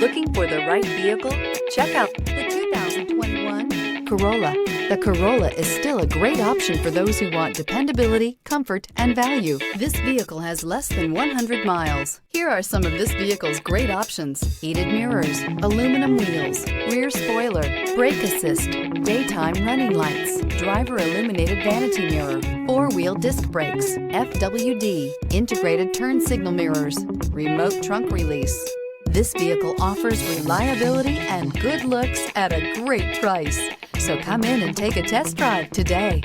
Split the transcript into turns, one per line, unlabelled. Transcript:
Looking for the right vehicle? Check out the 2021 Corolla. The Corolla is still a great option for those who want dependability, comfort, and value. This vehicle has less than 100 miles. Here are some of this vehicle's great options: heated mirrors, aluminum wheels, rear spoiler, brake assist, daytime running lights, driver illuminated vanity mirror, four-wheel disc brakes, FWD, integrated turn signal mirrors, remote trunk release. This vehicle offers reliability and good looks at a great price. So come in and take a test drive today.